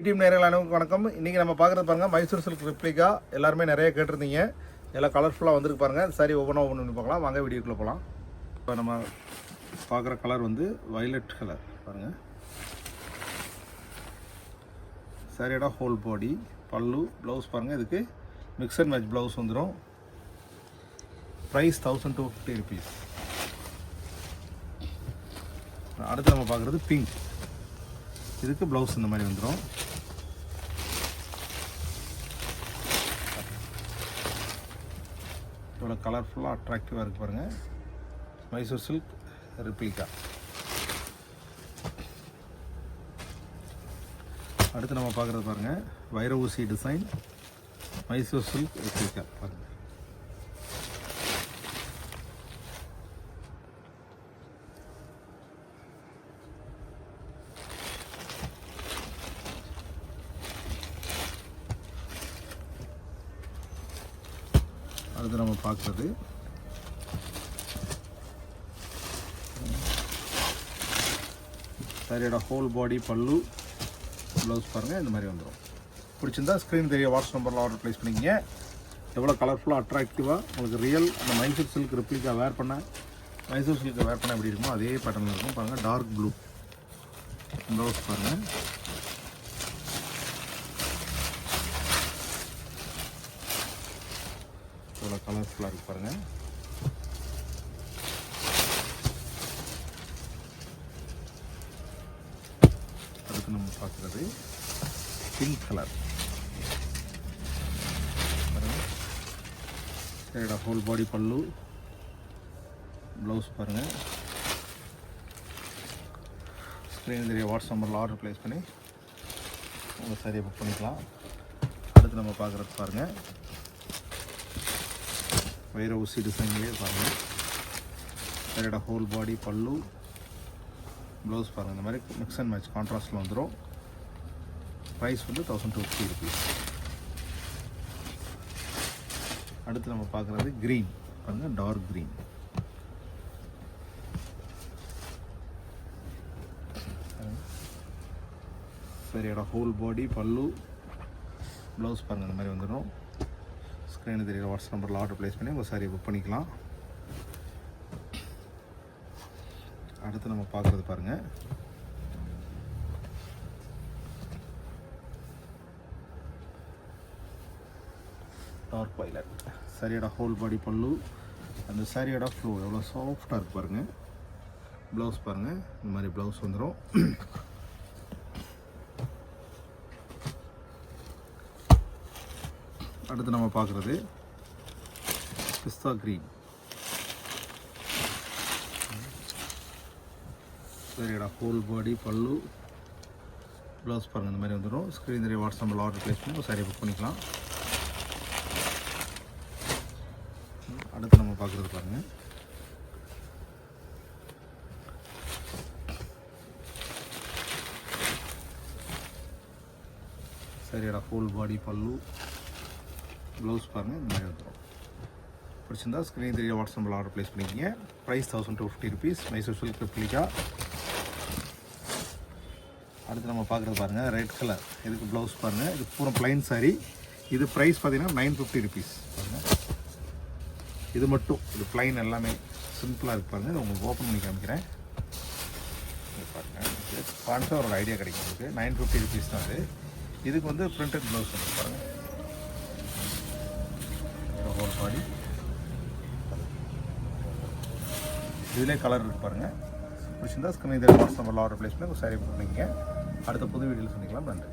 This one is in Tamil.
டீம் நேரங்கள் அனைவருக்கும் வணக்கம். இன்றைக்கி நம்ம பார்க்குறது பாருங்கள் மைசூர் சில்க் ரெப்ளிகா. எல்லாருமே நிறைய கேட்டிருந்தீங்க. எல்லாம் கலர்ஃபுல்லாக வந்துருக்கு பாருங்கள். சரி ஒவ்வொன்று பார்க்கலாம் வாங்க, வீடியோக்குள்ளே போகலாம். இப்போ நம்ம பார்க்குற கலர் வந்து வயலட் கலர் பாருங்கள். சரியோட ஹோல் பாடி பல்லு ப்ளவுஸ் பாருங்கள். இதுக்கு மிக்ஸ் அண்ட் மேட்ச் ப்ளவுஸ் வந்துடும். Price 1250 rupees. அடுத்து நம்ம பார்க்குறது பிங்க். இதுக்கு ப்ளவுஸ் இந்த மாதிரி வந்துடும். இவ்வளோ கலர்ஃபுல்லாக அட்ராக்டிவாக இருக்குது பாருங்கள். Mysore silk replica. அடுத்து நம்ம பார்க்குறது பாருங்கள் வைர ஊசி டிசைன் மைசூர் சில்க் ரெப்ளிகா பாருங்கள். அடுத்து நம்ம பார்க்குறது சாரியோட ஹோல் பாடி பல்லு ப்ளவுஸ் பாருங்கள். இந்த மாதிரி வந்துடும். பிடிச்சிருந்தா ஸ்க்ரீன் தெரிய வாட்ஸ்அப் நம்பரில் ஆர்டர் ப்ளேஸ் பண்ணிங்க. எவ்வளோ கலர்ஃபுல்லாக அட்ராக்டிவாக உங்களுக்கு ரியல் அந்த மைசூர் சில்க் ரெப்ளிகா வேர் பண்ண மைசூர் சில்க் வேர் பண்ண எப்படி இருக்குமோ அதே பேட்டர்னில் இருக்கும் பாருங்கள். டார்க் ப்ளூ ப்ளவுஸ் பாருங்கள். இவ்வளோ கலர்ஃபுல்லாக இருக்குது பாருங்கள். அடுத்து நம்ம பார்க்குறது பிங்க் கலர் பாருங்கள். சரிடா ஹோல் பாடி பல்லு ப்ளவுஸ் பாருங்கள். ஸ்க்ரீன் தெரிய வாட்ஸ்அப் நம்பரில் ஆர்டர் ப்ளேஸ் பண்ணி உங்கள் சரியாக புக் பண்ணிக்கலாம். அடுத்து நம்ம பார்க்குறது பாருங்கள் வைர ஊசி டிசைன்லேயே பாருங்கள். சரியோட ஹோல் பாடி பல்லு ப்ளவுஸ் பாருங்கள். இந்த மாதிரி மிக்ஸ் அண்ட் மேட்ச் கான்ட்ராஸ்டில் வந்துடும். ப்ரைஸ் வந்து 1250 rupees. அடுத்து நம்ம பார்க்குறது க்ரீன் பாருங்கள். Dark green. சரியோட ஹோல் பாடி பல்லு ப்ளவுஸ் பாருங்கள். இந்த மாதிரி வந்துடும். ஸ்க்ரீனு தெரியுற வாட்ஸ்அப் நம்பரில் ஆர்டர் ப்ளேஸ் பண்ணி உங்கள் சாரியை புக் பண்ணிக்கலாம். அடுத்து நம்ம பார்க்குறது பாருங்கள் டார்க் வயலட். சாரியோட ஹோல் பாடி பல்லு அந்த சாரியோட ஃப்ளோ எவ்வளோ சாஃப்டாக இருக்குது பாருங்கள். ப்ளவுஸ் பாருங்கள். இந்த மாதிரி ப்ளவுஸ் வந்துடும். அடுத்து நம்ம பார்க்குறது பிஸ்தா க்ரீன். சரிடா ஹோல் பாடி பல்லு ப்ளவுஸ் பாருங்கள். இந்த மாதிரி வந்துடும். ஸ்க்ரீன் தெரிய வாட்ஸ்அப் நம்பரில் ஆர்டர் ப்ளேஸ் பண்ணி ஒரு சாரியை புக் பண்ணிக்கலாம். அடுத்து நம்ம பார்க்குறது பாருங்கள் சரிடா ஹோல் பாடி பல்லு ப்ளவுஸ் பாருங்கள். இந்த மாதிரி வந்துடும். பிடிச்சிருந்தா ஸ்க்ரீன் தெரிய வாட்ஸ்அப் நம்பரில் ஆர்டர் ப்ளேஸ் பண்ணிக்கிங்க. Price 1250 rupees. Mysore silk replica. அடுத்து நம்ம பார்க்குறது பாருங்கள் ரெட் கலர். இதுக்கு ப்ளவுஸ் பாருங்கள். இது பூரா ப்ளைன் சாரீ. இது ப்ரைஸ் பார்த்தீங்கன்னா 950 rupees பாருங்கள். இது மட்டும் இது ப்ளைன் எல்லாமே சிம்பிளாக இருக்குது பாருங்கள். இது உங்களுக்கு ஓப்பன் பண்ணி காமிக்கிறேன். இது பாருங்கள் கான்ஸாக ஒரு ஐடியா கிடைக்கும் உங்களுக்கு. 950 rupees தான் அது. இதுக்கு வந்து பிரிண்டட் ப்ளவுஸ் வந்து பாருங்கள். ஹோல் பாடி இதிலே கலர் இருக்குது பாருங்கள். பிடிச்சிருந்தா ஸ்க்ரீன் வாட்ஸ்அப் நம்பரில் ஆர்டர் ப்ளேஸ் பண்ணி உங்கள் சாரி புக் பண்ணிங்க. அடுத்த புது வீடியோவில் சந்திக்கலாம். நன்றி.